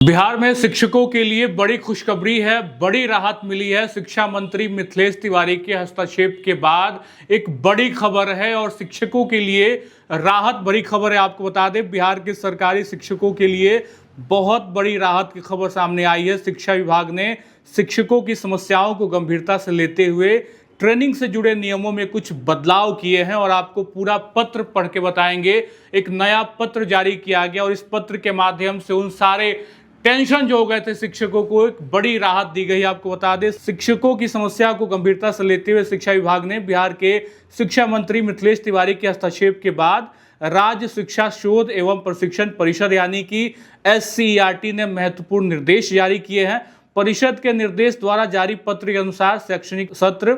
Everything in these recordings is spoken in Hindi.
बिहार में शिक्षकों के लिए बड़ी खुशखबरी है, बड़ी राहत मिली है। शिक्षा मंत्री मिथिलेश तिवारी के हस्तक्षेप के बाद एक बड़ी खबर है और शिक्षकों के लिए राहत भरी खबर है। आपको बता दें, बिहार के सरकारी शिक्षकों के लिए बहुत बड़ी राहत की खबर सामने आई है। शिक्षा विभाग ने शिक्षकों की समस्याओं को गंभीरता से लेते हुए ट्रेनिंग से जुड़े नियमों में कुछ बदलाव किए हैं और आपको पूरा पत्र पढ़ के बताएंगे। एक नया पत्र जारी किया गया और इस पत्र के माध्यम से उन सारे टेंशन जो हो गए थे शिक्षकों को एक बड़ी राहत दी गई। आपको बता दें, शिक्षकों की समस्या को गंभीरता से लेते हुए शिक्षा विभाग ने बिहार के शिक्षा मंत्री मिथिलेश तिवारी के हस्तक्षेप के बाद राज्य शिक्षा शोध एवं प्रशिक्षण परिषद यानी कि SCERT ने महत्वपूर्ण निर्देश जारी किए हैं। परिषद के निर्देश द्वारा जारी पत्र के अनुसार शैक्षणिक सत्र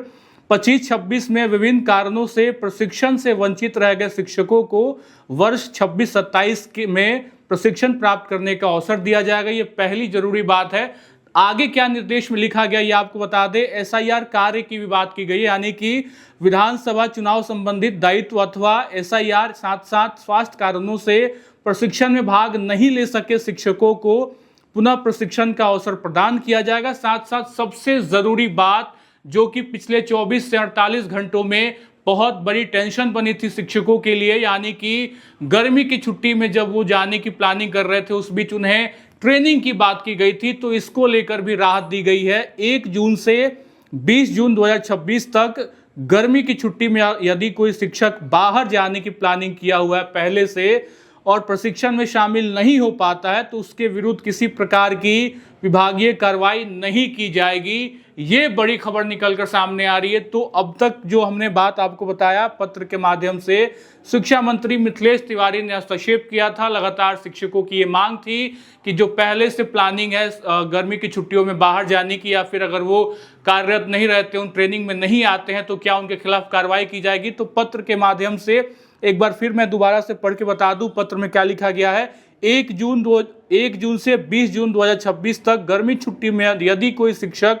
25-26 में विभिन्न कारणों से प्रशिक्षण से वंचित रह गए शिक्षकों को वर्ष 26-27 में प्रशिक्षण प्राप्त करने का अवसर दिया जाएगा। ये पहली जरूरी बात है। आगे क्या निर्देश में लिखा गया ये आपको बता दें। SIR कार्य की भी बात की गई है, यानी कि विधानसभा चुनाव संबंधित दायित्व अथवा SIR साथ साथ स्वास्थ्य कारणों से प्रशिक्षण में भाग नहीं ले सके शिक्षकों को पुनः प्रशिक्षण का अवसर प्रदान किया जाएगा। साथ साथ सबसे जरूरी बात जो कि पिछले 24 से 48 घंटों में बहुत बड़ी टेंशन बनी थी शिक्षकों के लिए, यानी कि गर्मी की छुट्टी में जब वो जाने की प्लानिंग कर रहे थे उस बीच उन्हें ट्रेनिंग की बात की गई थी, तो इसको लेकर भी राहत दी गई है। 1 जून से 20 जून 2026 तक गर्मी की छुट्टी में यदि कोई शिक्षक बाहर जाने की प्लानिंग किया हुआ है पहले से और प्रशिक्षण में शामिल नहीं हो पाता है तो उसके विरुद्ध किसी प्रकार की विभागीय कार्रवाई नहीं की जाएगी। ये बड़ी खबर निकलकर सामने आ रही है। तो अब तक जो हमने बात आपको बताया पत्र के माध्यम से, शिक्षा मंत्री मिथिलेश तिवारी ने हस्तक्षेप किया था। लगातार शिक्षकों की ये मांग थी कि जो पहले से प्लानिंग है गर्मी की छुट्टियों में बाहर जाने की, या फिर अगर वो कार्यरत नहीं रहते, उन ट्रेनिंग में नहीं आते हैं तो क्या उनके खिलाफ कार्रवाई की जाएगी। तो पत्र के माध्यम से एक बार फिर मैं दोबारा से पढ़ के बता दूं पत्र में क्या लिखा गया है। 1 जून से 20 जून 2026 तक गर्मी छुट्टी में यदि कोई शिक्षक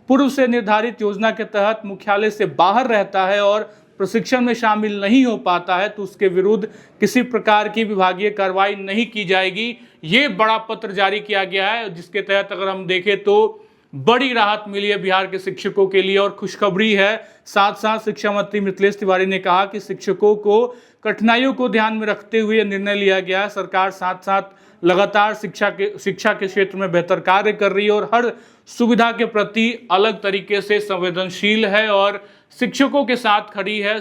पूर्व से निर्धारित योजना के तहत मुख्यालय से बाहर रहता है और प्रशिक्षण में शामिल नहीं हो पाता है तो उसके विरुद्ध किसी प्रकार की विभागीय कार्रवाई नहीं की जाएगी। ये बड़ा पत्र जारी किया गया है, जिसके तहत अगर हम देखें तो बड़ी राहत मिली है बिहार के शिक्षकों के लिए और खुशखबरी है। साथ साथ शिक्षा मंत्री मिथिलेश तिवारी ने कहा कि शिक्षकों को कठिनाइयों को ध्यान में रखते हुए निर्णय लिया गया है। सरकार साथ साथ लगातार शिक्षा के क्षेत्र में बेहतर कार्य कर रही है और हर सुविधा के प्रति अलग तरीके से संवेदनशील है और शिक्षकों के साथ खड़ी है,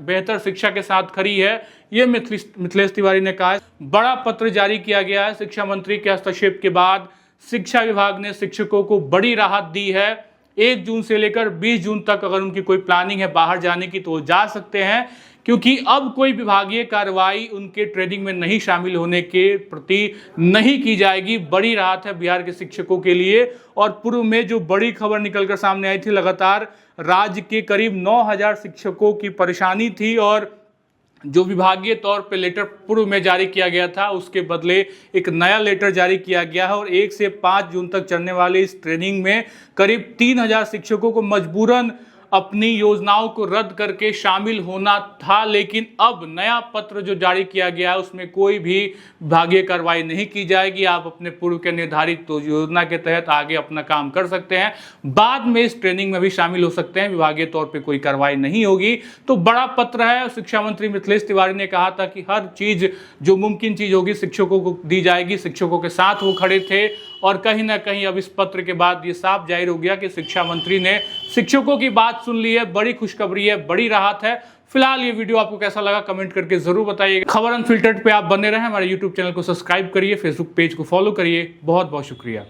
बेहतर शिक्षा के साथ खड़ी है। ये मिथिलेश तिवारी ने कहा। बड़ा पत्र जारी किया गया है। शिक्षा मंत्री के हस्तक्षेप के बाद शिक्षा विभाग ने शिक्षकों को बड़ी राहत दी है। 1 जून से लेकर 20 जून तक अगर उनकी कोई प्लानिंग है बाहर जाने की तो वो जा सकते हैं, क्योंकि अब कोई विभागीय कार्रवाई उनके ट्रेनिंग में नहीं शामिल होने के प्रति नहीं की जाएगी। बड़ी राहत है बिहार के शिक्षकों के लिए। और पूर्व में जो बड़ी खबर निकलकर सामने आई थी, लगातार राज्य के करीब 9000 शिक्षकों की परेशानी थी और जो विभागीय तौर पे लेटर पूर्व में जारी किया गया था उसके बदले एक नया लेटर जारी किया गया है और 1 से 5 जून तक चलने वाली इस ट्रेनिंग में करीब 3000 शिक्षकों को मजबूरन अपनी योजनाओं को रद्द करके शामिल होना था। लेकिन अब नया पत्र जो जारी किया गया है उसमें कोई भी विभागीय कार्रवाई नहीं की जाएगी। आप अपने पूर्व के निर्धारित योजना के तहत आगे अपना काम कर सकते हैं, बाद में इस ट्रेनिंग में भी शामिल हो सकते हैं, विभागीय तौर पे कोई कार्रवाई नहीं होगी। तो बड़ा पत्र है। शिक्षा मंत्री मिथिलेश तिवारी ने कहा था कि हर चीज जो मुमकिन चीज होगी शिक्षकों को दी जाएगी। शिक्षकों के साथ वो खड़े थे और कहीं ना कहीं अब इस पत्र के बाद ये साफ जाहिर हो गया कि शिक्षा मंत्री ने शिक्षकों की बात सुन ली है। बड़ी खुशखबरी है, बड़ी राहत है। फिलहाल ये वीडियो आपको कैसा लगा कमेंट करके जरूर बताइएगा। खबर अनफिल्टर्ड पे आप बने रहें। हमारे YouTube चैनल को सब्सक्राइब करिए, Facebook पेज को फॉलो करिए। बहुत बहुत शुक्रिया।